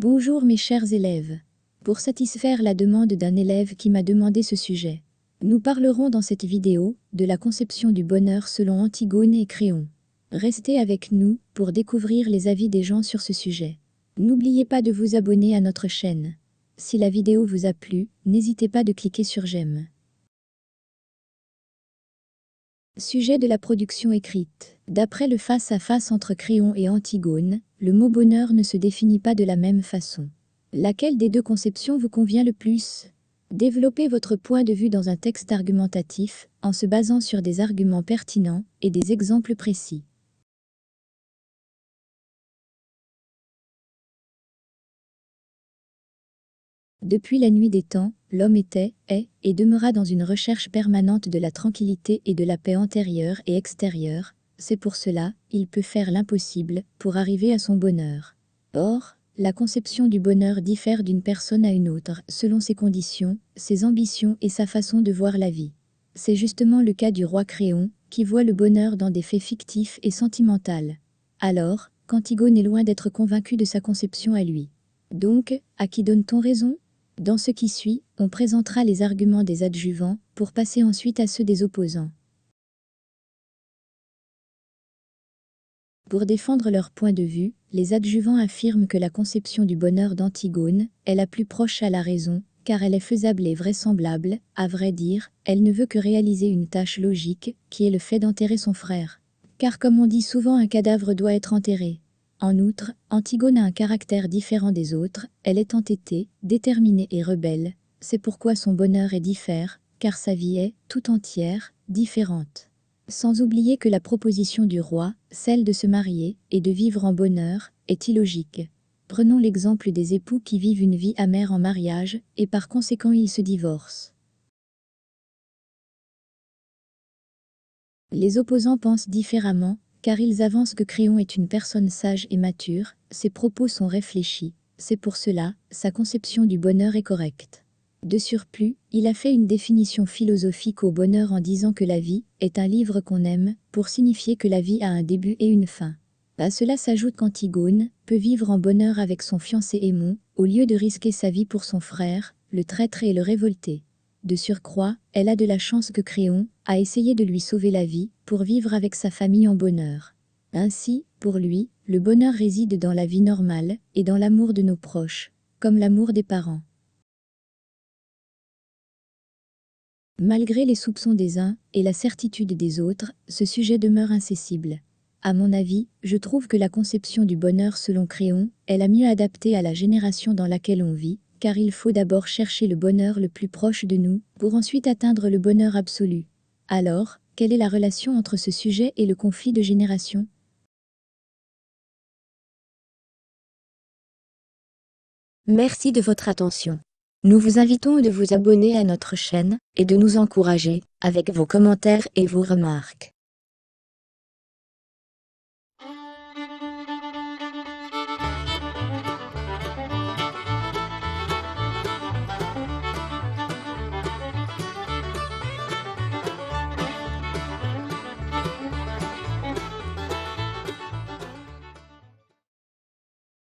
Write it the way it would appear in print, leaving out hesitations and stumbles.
Bonjour mes chers élèves. Pour satisfaire la demande d'un élève qui m'a demandé ce sujet, nous parlerons dans cette vidéo de la conception du bonheur selon Antigone et Créon. Restez avec nous pour découvrir les avis des gens sur ce sujet. N'oubliez pas de vous abonner à notre chaîne. Si la vidéo vous a plu, n'hésitez pas de cliquer sur j'aime. Sujet de la production écrite. D'après le face-à-face entre Créon et Antigone, le mot bonheur ne se définit pas de la même façon. Laquelle des deux conceptions vous convient le plus? Développez votre point de vue dans un texte argumentatif, en se basant sur des arguments pertinents et des exemples précis. Depuis la nuit des temps, l'homme était, est et demeura dans une recherche permanente de la tranquillité et de la paix antérieure et extérieure. C'est pour cela, il peut faire l'impossible pour arriver à son bonheur. Or, la conception du bonheur diffère d'une personne à une autre selon ses conditions, ses ambitions et sa façon de voir la vie. C'est justement le cas du roi Créon, qui voit le bonheur dans des faits fictifs et sentimentaux. Alors, qu'Antigone est loin d'être convaincue de sa conception à lui. Donc, à qui donne-t-on raison? Dans ce qui suit, on présentera les arguments des adjuvants pour passer ensuite à ceux des opposants. Pour défendre leur point de vue, les adjuvants affirment que la conception du bonheur d'Antigone est la plus proche à la raison, car elle est faisable et vraisemblable. À vrai dire, elle ne veut que réaliser une tâche logique, qui est le fait d'enterrer son frère. Car comme on dit souvent, un cadavre doit être enterré. En outre, Antigone a un caractère différent des autres, elle est entêtée, déterminée et rebelle. C'est pourquoi son bonheur est diffère, car sa vie est, tout entière, différente. Sans oublier que la proposition du roi, celle de se marier et de vivre en bonheur, est illogique. Prenons l'exemple des époux qui vivent une vie amère en mariage, et par conséquent ils se divorcent. Les opposants pensent différemment, car ils avancent que Créon est une personne sage et mature, ses propos sont réfléchis, c'est pour cela, sa conception du bonheur est correcte. De surplus, il a fait une définition philosophique au bonheur en disant que la vie est un livre qu'on aime, pour signifier que la vie a un début et une fin. À cela s'ajoute qu'Antigone peut vivre en bonheur avec son fiancé Aimon, au lieu de risquer sa vie pour son frère, le traître et le révolté. De surcroît, elle a de la chance que Créon a essayé de lui sauver la vie pour vivre avec sa famille en bonheur. Ainsi, pour lui, le bonheur réside dans la vie normale et dans l'amour de nos proches, comme l'amour des parents. Malgré les soupçons des uns et la certitude des autres, ce sujet demeure incessible. À mon avis, je trouve que la conception du bonheur selon Créon est la mieux adaptée à la génération dans laquelle on vit, car il faut d'abord chercher le bonheur le plus proche de nous, pour ensuite atteindre le bonheur absolu. Alors, quelle est la relation entre ce sujet et le conflit de génération? Merci de votre attention. Nous vous invitons de vous abonner à notre chaîne et de nous encourager avec vos commentaires et vos remarques.